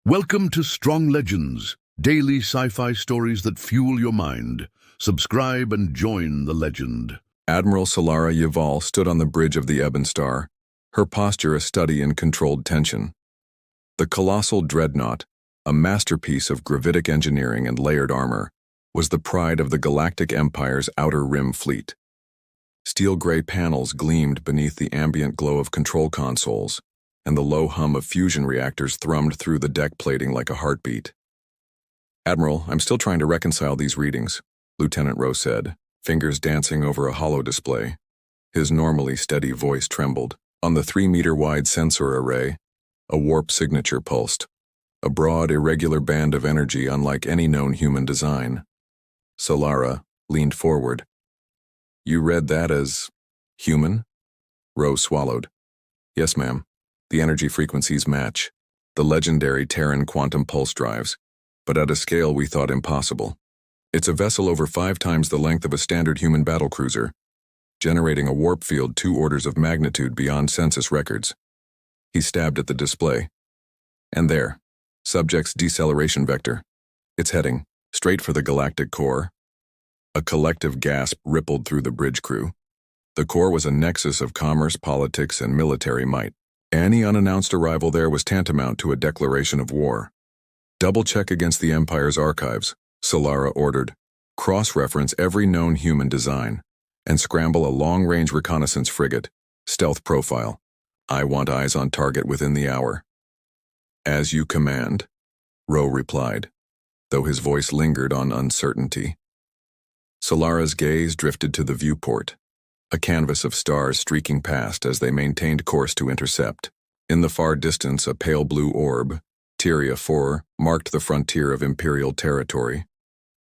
Welcome to Strong Legends, daily sci-fi stories that fuel your mind. Subscribe and join the legend. Admiral Solara Yaval stood on the bridge of the Ebon Star, her posture a study in controlled tension. The colossal dreadnought, a masterpiece of gravitic engineering and layered armor, was the pride of the Galactic Empire's Outer Rim fleet. Steel-gray panels gleamed beneath the ambient glow of control consoles, and the low hum of fusion reactors thrummed through the deck plating like a heartbeat. "Admiral, I'm still trying to reconcile these readings," Lieutenant Rowe said, fingers dancing over a holo display. His normally steady voice trembled. On the 3-meter-wide sensor array, a warp signature pulsed, a broad, irregular band of energy unlike any known human design. Solara leaned forward. "You read that as human?" Rowe swallowed. "Yes, ma'am. The energy frequencies match, the legendary Terran quantum pulse drives, but at a scale we thought impossible. It's a vessel over 5 times the length of a standard human battlecruiser, generating a warp field 2 orders of magnitude beyond census records." He stabbed at the display. "And there, subject's deceleration vector. It's heading straight for the galactic core." A collective gasp rippled through the bridge crew. The core was a nexus of commerce, politics, and military might. Any unannounced arrival there was tantamount to a declaration of war. "Double-check against the Empire's archives," Solara ordered. "Cross-reference every known human design, and scramble a long-range reconnaissance frigate, stealth profile. I want eyes on target within the hour." "As you command," Rowe replied, though his voice lingered on uncertainty. Solara's gaze drifted to the viewport, a canvas of stars streaking past as they maintained course to intercept. In the far distance, a pale blue orb, Tyria 4, marked the frontier of Imperial territory.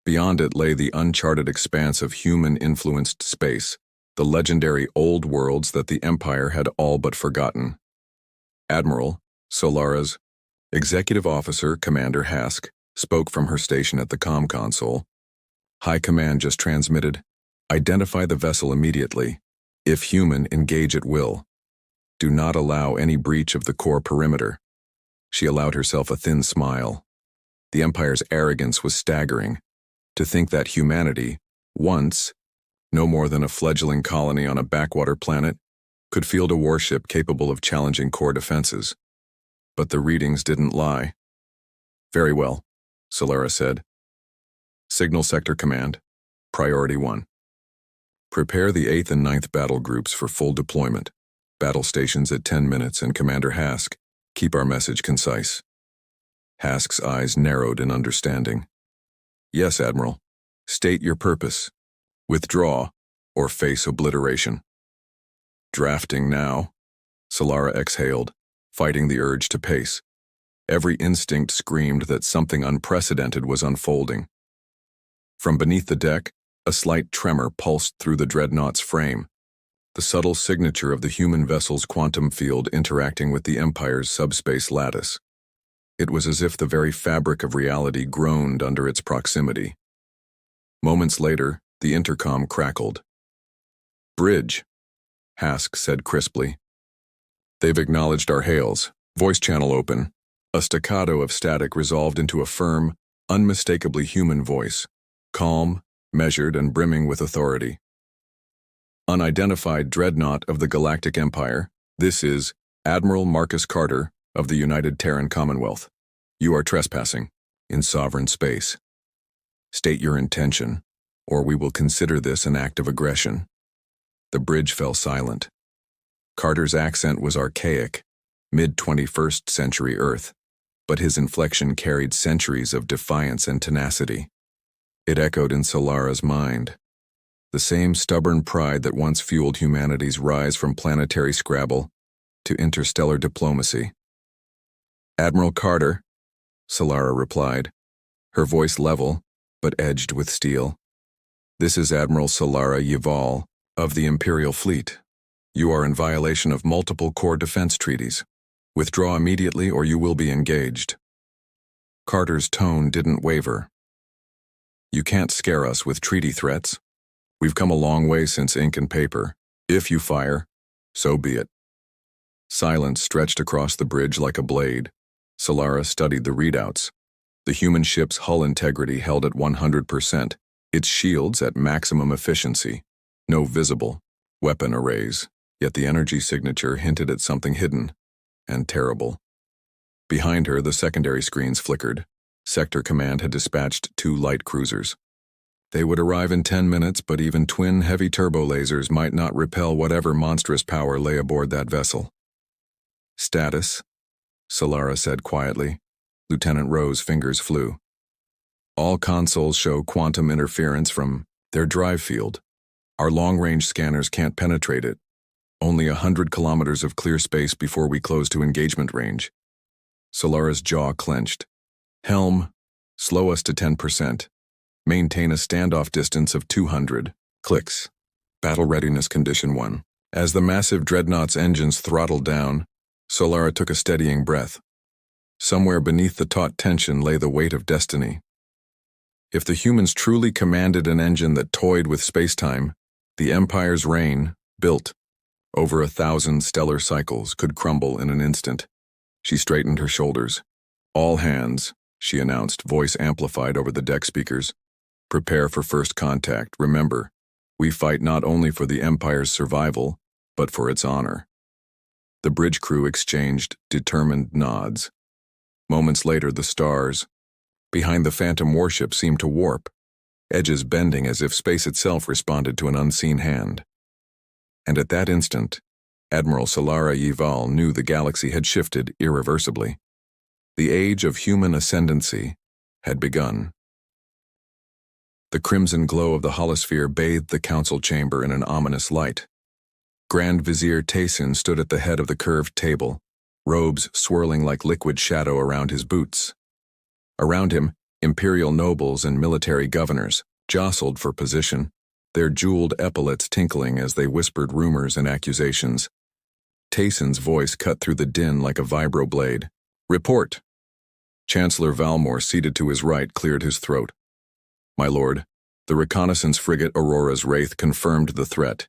Beyond it lay the uncharted expanse of human-influenced space, the legendary old worlds that the Empire had all but forgotten. Admiral, Solara's executive officer, Commander Hask, spoke from her station at the comm console. "High Command just transmitted. Identify the vessel immediately. If human, engage at will. Do not allow any breach of the core perimeter." She allowed herself a thin smile. The Empire's arrogance was staggering. To think that humanity, once no more than a fledgling colony on a backwater planet, could field a warship capable of challenging core defenses. But the readings didn't lie. "Very well," Solara said. "Signal Sector Command, Priority 1. Prepare the 8th and 9th battle groups for full deployment. Battle stations at 10 minutes, and Commander Hask, keep our message concise." Hask's eyes narrowed in understanding. "Yes, Admiral. State your purpose. Withdraw, or face obliteration." "Drafting now," Solara exhaled, fighting the urge to pace. Every instinct screamed that something unprecedented was unfolding. From beneath the deck, a slight tremor pulsed through the dreadnought's frame, the subtle signature of the human vessel's quantum field interacting with the Empire's subspace lattice. It was as if the very fabric of reality groaned under its proximity. Moments later, the intercom crackled. "Bridge," Hask said crisply. "They've acknowledged our hails. Voice channel open." A staccato of static resolved into a firm, unmistakably human voice, calm, measured, and brimming with authority. "Unidentified dreadnought of the Galactic Empire, this is Admiral Marcus Carter of the United Terran Commonwealth. You are trespassing in sovereign space. State your intention, or we will consider this an act of aggression." The bridge fell silent. Carter's accent was archaic, mid-21st century Earth, but his inflection carried centuries of defiance and tenacity. It echoed in Solara's mind. The same stubborn pride that once fueled humanity's rise from planetary scrabble to interstellar diplomacy. "Admiral Carter," Solara replied, her voice level, but edged with steel. "This is Admiral Solara Yaval of the Imperial fleet. You are in violation of multiple core defense treaties. Withdraw immediately or you will be engaged." Carter's tone didn't waver. "You can't scare us with treaty threats. We've come a long way since ink and paper. If you fire, so be it." Silence stretched across the bridge like a blade, Solara studied the readouts. The human ship's hull integrity held at 100%, its shields at maximum efficiency, no visible weapon arrays, yet the energy signature hinted at something hidden and terrible. Behind her, the secondary screens flickered. Sector Command had dispatched 2 light cruisers. They would arrive in 10 minutes, but even twin heavy turbo lasers might not repel whatever monstrous power lay aboard that vessel. Status, Solara said quietly. Lieutenant Rowe's fingers flew. All consoles show quantum interference from their drive field. Our long-range scanners can't penetrate it. Only 100 kilometers of clear space before we close to engagement range. Solara's jaw clenched. Helm, slow us to 10%. Maintain a standoff distance of 200 clicks. Battle readiness condition 1. As the massive dreadnought's engines throttled down, Solara took a steadying breath. Somewhere beneath the taut tension lay the weight of destiny. If the humans truly commanded an engine that toyed with spacetime, the Empire's reign, built over 1,000 stellar cycles, could crumble in an instant. She straightened her shoulders. All hands, she announced, voice amplified over the deck speakers. Prepare for first contact. Remember, we fight not only for the Empire's survival, but for its honor. The bridge crew exchanged determined nods. Moments later, the stars behind the Phantom warship seemed to warp, edges bending as if space itself responded to an unseen hand. And at that instant, Admiral Solara Yival knew the galaxy had shifted irreversibly. The age of human ascendancy had begun. The crimson glow of the holosphere bathed the council chamber in an ominous light. Grand Vizier Taysin stood at the head of the curved table, robes swirling like liquid shadow around his boots. Around him, imperial nobles and military governors jostled for position, their jeweled epaulets tinkling as they whispered rumors and accusations. Taysin's voice cut through the din like a vibroblade. Report! Chancellor Valmore, seated to his right, cleared his throat. My lord, the reconnaissance frigate Aurora's Wraith confirmed the threat.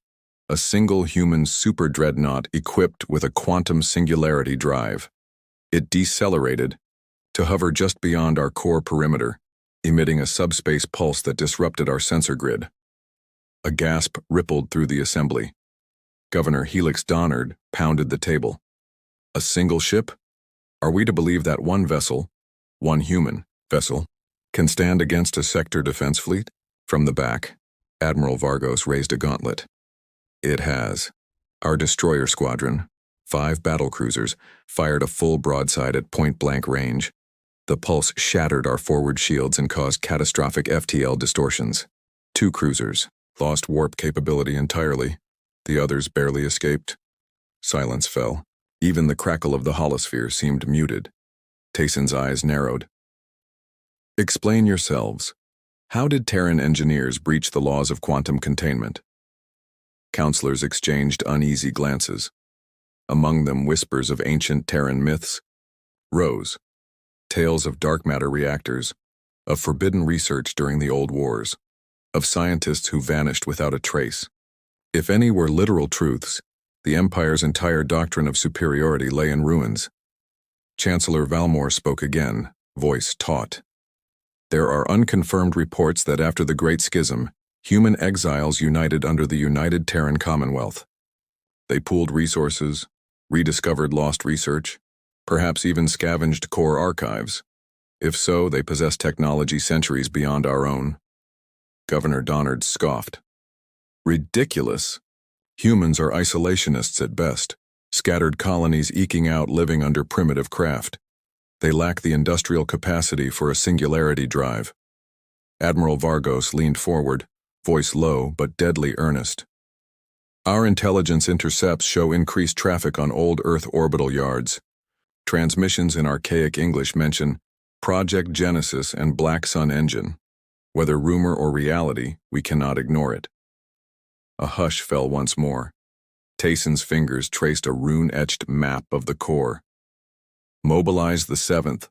A single human super dreadnought equipped with a quantum singularity drive. It decelerated to hover just beyond our core perimeter, emitting a subspace pulse that disrupted our sensor grid. A gasp rippled through the assembly. Governor Helix Donnard pounded the table. A single ship? Are we to believe that one vessel, one human vessel, can stand against a sector defense fleet? From the back, Admiral Vargos raised a gauntlet. It has. Our destroyer squadron, 5 battlecruisers, fired a full broadside at point-blank range. The pulse shattered our forward shields and caused catastrophic FTL distortions. 2 cruisers lost warp capability entirely. The others barely escaped. Silence fell. Even the crackle of the holosphere seemed muted. Taysin's eyes narrowed. Explain yourselves. How did Terran engineers breach the laws of quantum containment? Counselors exchanged uneasy glances. Among them whispers of ancient Terran myths. Rose. Tales of dark matter reactors. Of forbidden research during the old wars. Of scientists who vanished without a trace. If any were literal truths, the Empire's entire doctrine of superiority lay in ruins. Chancellor Valmore spoke again, voice taut. There are unconfirmed reports that after the Great Schism, human exiles united under the United Terran Commonwealth. They pooled resources, rediscovered lost research, perhaps even scavenged core archives. If so, they possess technology centuries beyond our own. Governor Donnard scoffed. Ridiculous. Humans are isolationists at best, scattered colonies eking out living under primitive craft. They lack the industrial capacity for a singularity drive. Admiral Vargos leaned forward, voice low but deadly earnest. Our intelligence intercepts show increased traffic on old Earth orbital yards. Transmissions in archaic English mention Project Genesis and Black Sun Engine. Whether rumor or reality, we cannot ignore it. A hush fell once more. Taysin's fingers traced a rune-etched map of the core. Mobilize the 7th.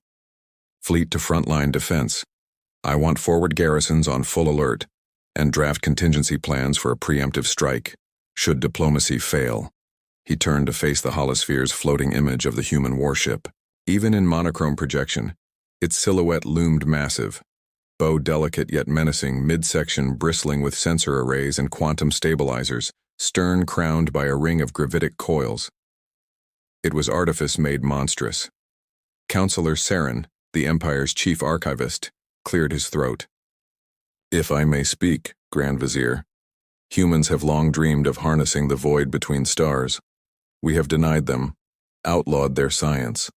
Fleet to frontline defense. I want forward garrisons on full alert, and draft contingency plans for a preemptive strike, should diplomacy fail. He turned to face the holosphere's floating image of the human warship. Even in monochrome projection, its silhouette loomed massive, bow delicate yet menacing, midsection bristling with sensor arrays and quantum stabilizers, stern crowned by a ring of gravitic coils. It was artifice made monstrous. Counselor Saren, the Empire's chief archivist, cleared his throat. "If I may speak, Grand Vizier, humans have long dreamed of harnessing the void between stars. We have denied them, outlawed their science.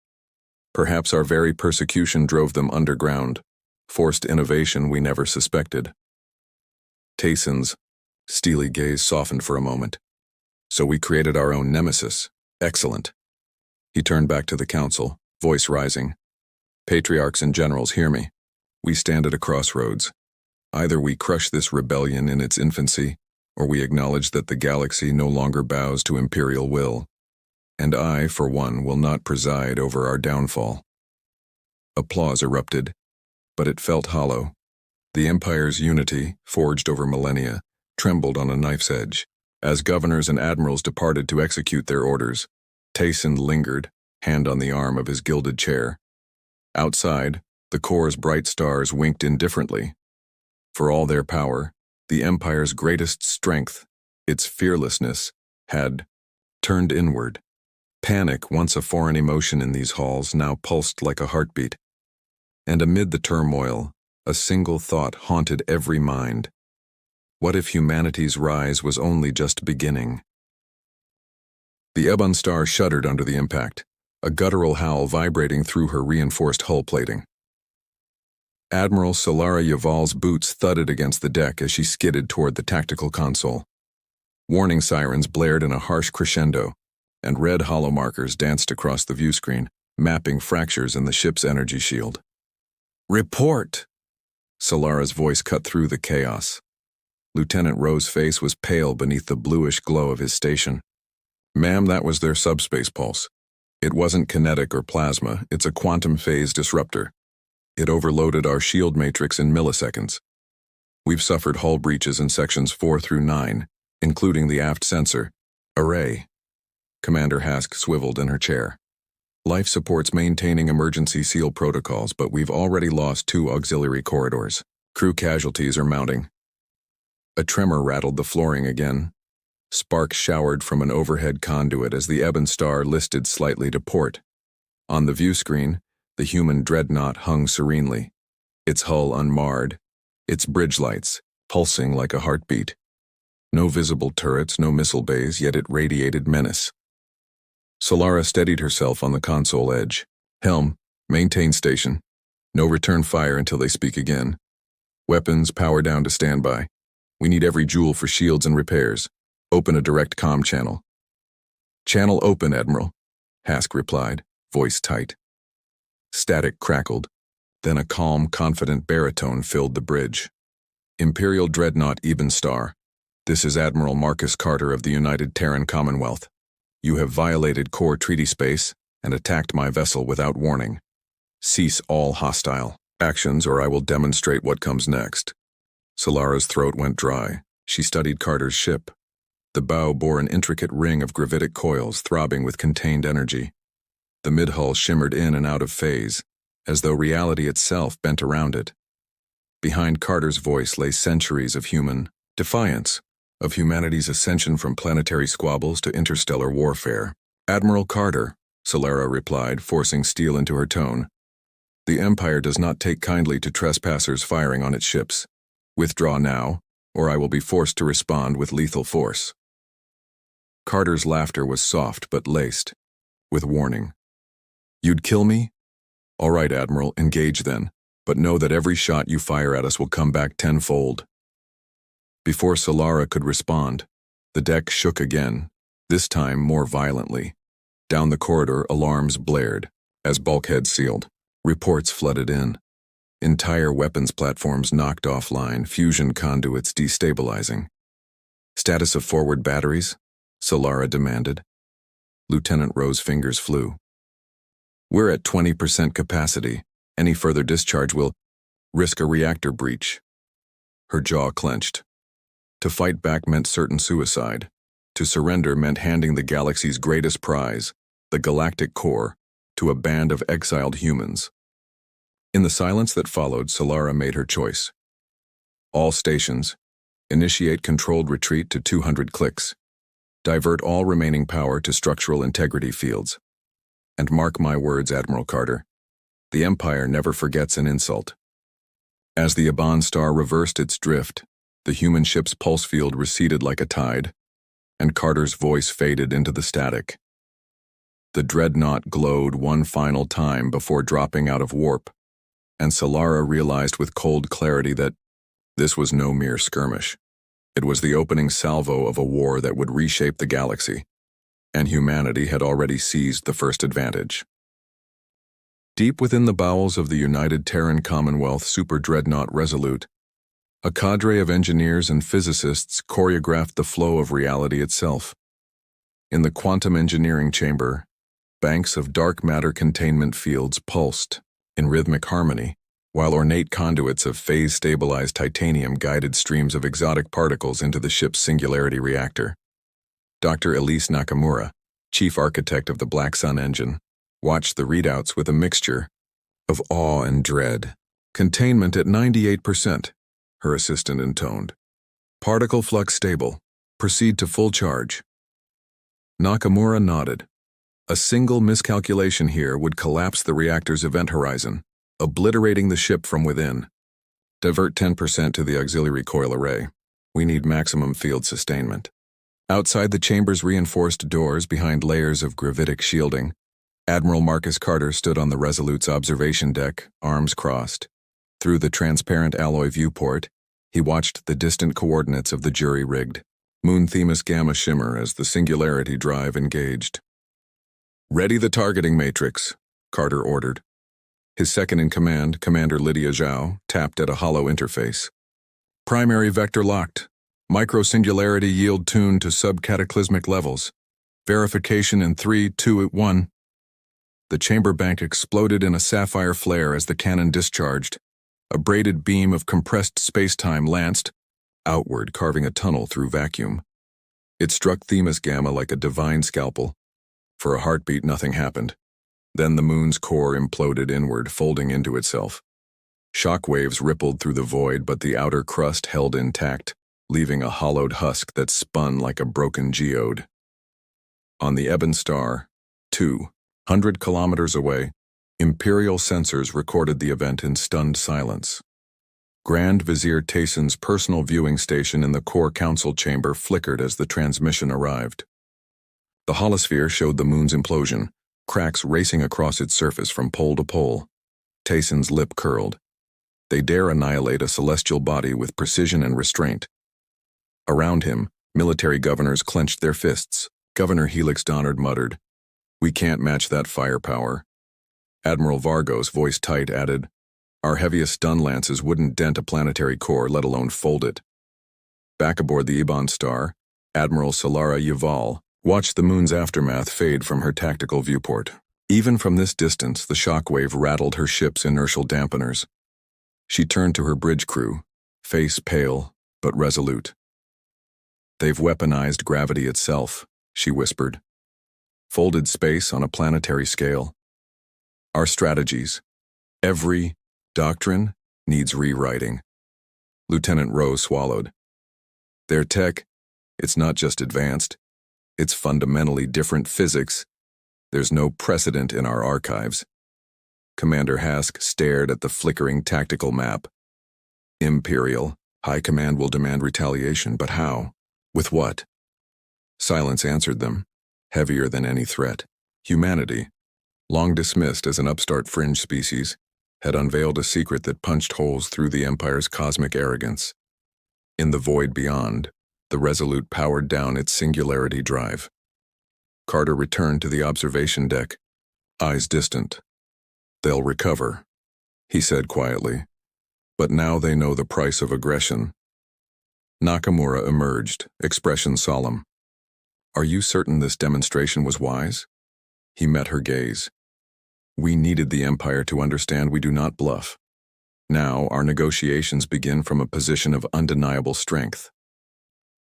Perhaps our very persecution drove them underground, forced innovation we never suspected." Tayson's steely gaze softened for a moment. "So we created our own nemesis. Excellent." He turned back to the council, voice rising. "Patriarchs and generals, hear me. We stand at a crossroads. Either we crush this rebellion in its infancy, or we acknowledge that the galaxy no longer bows to Imperial will. And I, for one, will not preside over our downfall." Applause erupted, but it felt hollow. The Empire's unity, forged over millennia, trembled on a knife's edge. As governors and admirals departed to execute their orders, Tayson lingered, hand on the arm of his gilded chair. Outside, the Corps' bright stars winked indifferently. For all their power, the Empire's greatest strength, its fearlessness, had turned inward. Panic, once a foreign emotion in these halls, now pulsed like a heartbeat. And amid the turmoil, a single thought haunted every mind. What if humanity's rise was only just beginning? The Ebon Star shuddered under the impact, a guttural howl vibrating through her reinforced hull plating. Admiral Solara Yaval's boots thudded against the deck as she skidded toward the tactical console. Warning sirens blared in a harsh crescendo, and red hollow markers danced across the viewscreen, mapping fractures in the ship's energy shield. "Report!" Solara's voice cut through the chaos. Lieutenant Rowe's face was pale beneath the bluish glow of his station. "Ma'am, that was their subspace pulse. It wasn't kinetic or plasma, it's a quantum phase disruptor. It overloaded our shield matrix in milliseconds. We've suffered hull breaches in sections 4 through 9, including the aft sensor array." Commander Hask swiveled in her chair. "Life support's maintaining emergency seal protocols, but we've already lost 2 auxiliary corridors. Crew casualties are mounting." A tremor rattled the flooring again. Sparks showered from an overhead conduit as the Ebon Star listed slightly to port. On the viewscreen, the human dreadnought hung serenely, its hull unmarred, its bridge lights pulsing like a heartbeat. No visible turrets, no missile bays, yet it radiated menace. Solara steadied herself on the console edge. "Helm, maintain station. No return fire until they speak again. Weapons, power down to standby. We need every joule for shields and repairs. Open a direct comm channel." "Channel open, Admiral," Hask replied, voice tight. Static crackled, then a calm, confident baritone filled the bridge. "Imperial Dreadnought Ebon Star. This is Admiral Marcus Carter of the United Terran Commonwealth. You have violated core treaty space and attacked my vessel without warning. Cease all hostile actions or I will demonstrate what comes next." Solara's throat went dry. She studied Carter's ship. The bow bore an intricate ring of gravitic coils throbbing with contained energy. The mid-hull shimmered in and out of phase, as though reality itself bent around it. Behind Carter's voice lay centuries of human defiance, of humanity's ascension from planetary squabbles to interstellar warfare. "Admiral Carter," Solara replied, forcing steel into her tone. "The Empire does not take kindly to trespassers firing on its ships. Withdraw now, or I will be forced to respond with lethal force." Carter's laughter was soft but laced, with warning. "You'd kill me? All right, Admiral, engage then, but know that every shot you fire at us will come back tenfold." Before Solara could respond, the deck shook again, this time more violently. Down the corridor, alarms blared. As bulkheads sealed, reports flooded in. Entire weapons platforms knocked offline, fusion conduits destabilizing. "Status of forward batteries?" Solara demanded. Lieutenant Rowe's fingers flew. "We're at 20% capacity. Any further discharge will risk a reactor breach." Her jaw clenched. To fight back meant certain suicide. To surrender meant handing the galaxy's greatest prize, the galactic core, to a band of exiled humans. In the silence that followed, Solara made her choice. All stations, initiate controlled retreat to 200 clicks. Divert all remaining power to structural integrity fields. And mark my words, Admiral Carter, the Empire never forgets an insult. As the Aban star reversed its drift, the human ship's pulse field receded like a tide, and Carter's voice faded into the static. The dreadnought glowed one final time before dropping out of warp, and Solara realized with cold clarity that this was no mere skirmish. It was the opening salvo of a war that would reshape the galaxy, and humanity had already seized the first advantage. Deep within the bowels of the United Terran Commonwealth Super Dreadnought Resolute, a cadre of engineers and physicists choreographed the flow of reality itself. In the quantum engineering chamber, banks of dark matter containment fields pulsed in rhythmic harmony, while ornate conduits of phase-stabilized titanium guided streams of exotic particles into the ship's singularity reactor. Dr. Elise Nakamura, chief architect of the Black Sun engine, watched the readouts with a mixture of awe and dread. Containment at 98%, her assistant intoned. Particle flux stable. Proceed to full charge. Nakamura nodded. A single miscalculation here would collapse the reactor's event horizon, obliterating the ship from within. Divert 10% to the auxiliary coil array. We need maximum field sustainment. Outside the chamber's reinforced doors behind layers of gravitic shielding, Admiral Marcus Carter stood on the Resolute's observation deck, arms crossed. Through the transparent alloy viewport, he watched the distant coordinates of the jury-rigged Moon Themis Gamma shimmer as the singularity drive engaged. "Ready the targeting matrix," Carter ordered. His second-in-command, Commander Lydia Zhao, tapped at a hollow interface. "Primary vector locked. Micro-singularity yield tuned to subcataclysmic levels. Verification in 3, 2, 1. The chamber bank exploded in a sapphire flare as the cannon discharged. A braided beam of compressed space-time lanced outward, carving a tunnel through vacuum. It struck Themis Gamma like a divine scalpel. For a heartbeat, nothing happened. Then the moon's core imploded inward, folding into itself. Shock waves rippled through the void, but the outer crust held intact, leaving a hollowed husk that spun like a broken geode. On the Ebon Star, 200 kilometers away, Imperial sensors recorded the event in stunned silence. Grand Vizier Tayson's personal viewing station in the core council chamber flickered as the transmission arrived. The holosphere showed the moon's implosion, cracks racing across its surface from pole to pole. Tayson's lip curled. They dare annihilate a celestial body with precision and restraint. Around him, military governors clenched their fists. Governor Helix Donnard muttered, "We can't match that firepower." Admiral Vargos, voice tight, added, "Our heaviest stun lances wouldn't dent a planetary core, let alone fold it." Back aboard the Ebon Star, Admiral Solara Yuval watched the moon's aftermath fade from her tactical viewport. Even from this distance, the shockwave rattled her ship's inertial dampeners. She turned to her bridge crew, face pale but resolute. "They've weaponized gravity itself," she whispered. "Folded space on a planetary scale. Our strategies, every doctrine, needs rewriting." Lieutenant Rowe swallowed. "Their tech, it's not just advanced. It's fundamentally different physics. There's no precedent in our archives." Commander Hask stared at the flickering tactical map. "Imperial, High Command will demand retaliation, but how? With what?" Silence answered them, heavier than any threat. Humanity, long dismissed as an upstart fringe species, had unveiled a secret that punched holes through the Empire's cosmic arrogance. In the void beyond, the Resolute powered down its singularity drive. Carter returned to the observation deck, eyes distant. "They'll recover," he said quietly. "But now they know the price of aggression." Nakamura emerged, expression solemn. "Are you certain this demonstration was wise?" He met her gaze. "We needed the Empire to understand we do not bluff. Now our negotiations begin from a position of undeniable strength."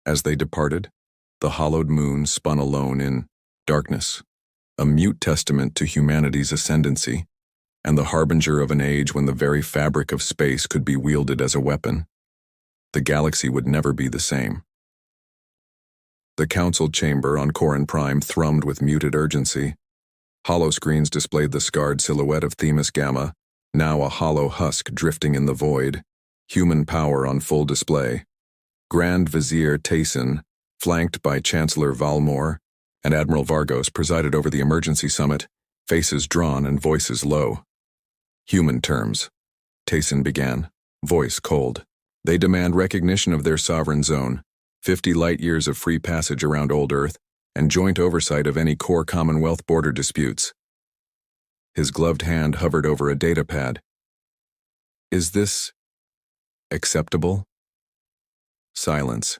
As they departed, the hollowed moon spun alone in darkness. a mute testament to humanity's ascendancy, and the harbinger of an age when the very fabric of space could be wielded as a weapon. The galaxy would never be the same. The council chamber on Corin Prime thrummed with muted urgency. Hollow screens displayed the scarred silhouette of Themis Gamma, now a hollow husk drifting in the void, human power on full display. Grand Vizier Tayson, flanked by Chancellor Valmore, and Admiral Vargos presided over the emergency summit, faces drawn and voices low. Human terms, Tayson began, voice cold. They demand recognition of their sovereign zone, 50 light-years of free passage around Old Earth, and joint oversight of any core Commonwealth border disputes. His gloved hand hovered over a datapad. Is this acceptable? Silence.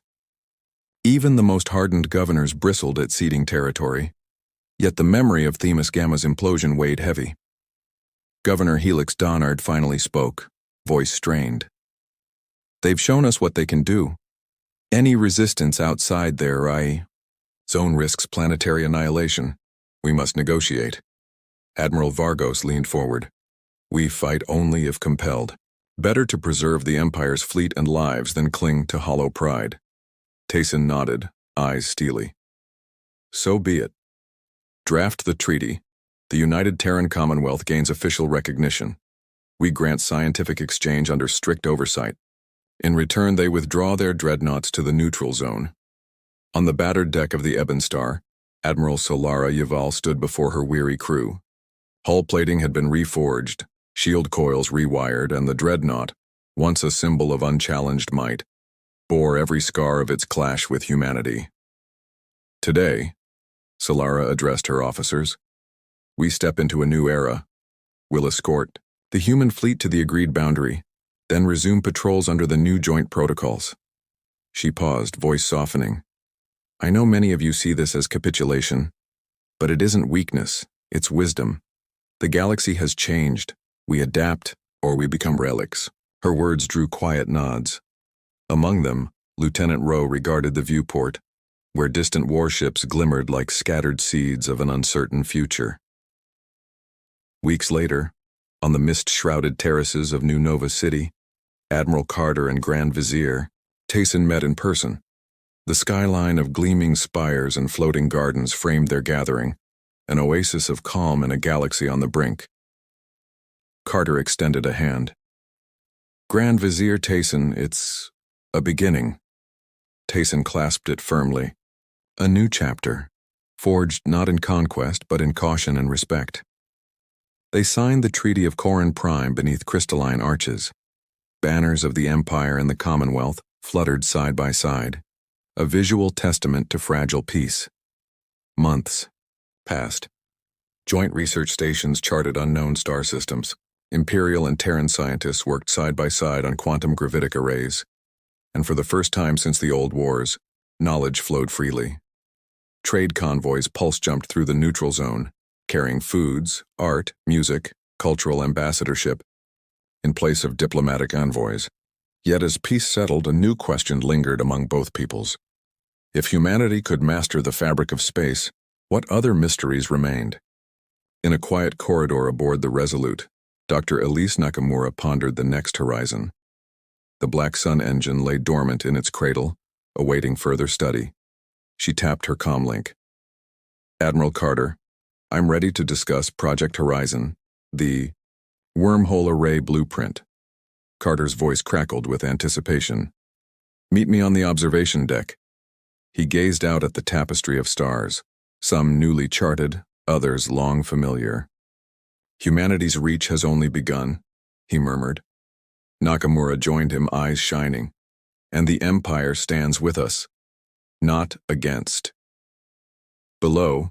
Even the most hardened governors bristled at ceding territory, yet the memory of Themis Gamma's implosion weighed heavy. Governor Helix Donnard finally spoke, voice strained. They've shown us what they can do. Any resistance outside their zone risks planetary annihilation. We must negotiate. Admiral Vargos leaned forward. We fight only if compelled. Better to preserve the Empire's fleet and lives than cling to hollow pride. Tayson nodded, eyes steely. So be it. Draft the treaty. The United Terran Commonwealth gains official recognition. We grant scientific exchange under strict oversight. In return, they withdraw their dreadnoughts to the neutral zone. On the battered deck of the Ebon Star, Admiral Solara Yaval stood before her weary crew. Hull plating had been reforged, shield coils rewired, and the dreadnought, once a symbol of unchallenged might, bore every scar of its clash with humanity. Today, Solara addressed her officers, we step into a new era. We'll escort the human fleet to the agreed boundary, then resume patrols under the new joint protocols. She paused, voice softening. I know many of you see this as capitulation, but it isn't weakness, it's wisdom. The galaxy has changed. We adapt, or we become relics. Her words drew quiet nods. Among them, Lieutenant Rowe regarded the viewport, where distant warships glimmered like scattered seeds of an uncertain future. Weeks later, on the mist-shrouded terraces of New Nova City, Admiral Carter and Grand Vizier Tayson met in person. The skyline of gleaming spires and floating gardens framed their gathering, an oasis of calm in a galaxy on the brink. Carter extended a hand. Grand Vizier Tayson, it's a beginning. Tayson clasped it firmly. A new chapter, forged not in conquest but in caution and respect. They signed the Treaty of Corin Prime beneath crystalline arches. Banners of the Empire and the Commonwealth fluttered side by side, a visual testament to fragile peace. Months passed. Joint research stations charted unknown star systems. Imperial and Terran scientists worked side by side on quantum gravitic arrays. And for the first time since the old wars, knowledge flowed freely. Trade convoys pulse-jumped through the neutral zone, carrying foods, art, music, cultural ambassadorship, in place of diplomatic envoys. Yet as peace settled, a new question lingered among both peoples. If humanity could master the fabric of space, what other mysteries remained? In a quiet corridor aboard the Resolute, Dr. Elise Nakamura pondered the next horizon. The Black Sun engine lay dormant in its cradle, awaiting further study. She tapped her comlink. Admiral Carter, I'm ready to discuss Project Horizon, the wormhole array blueprint. Carter's voice crackled with anticipation. Meet me on the observation deck. He gazed out at the tapestry of stars, some newly charted, others long familiar. Humanity's reach has only begun, he murmured. Nakamura joined him, eyes shining. And the Empire stands with us, not against. Below,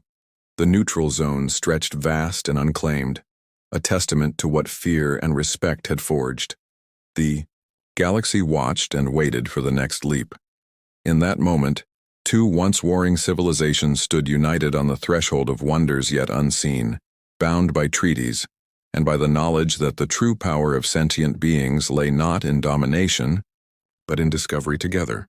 the neutral zone stretched vast and unclaimed, a testament to what fear and respect had forged. The galaxy watched and waited for the next leap. In that moment, two once warring civilizations stood united on the threshold of wonders yet unseen, bound by treaties, and by the knowledge that the true power of sentient beings lay not in domination, but in discovery together.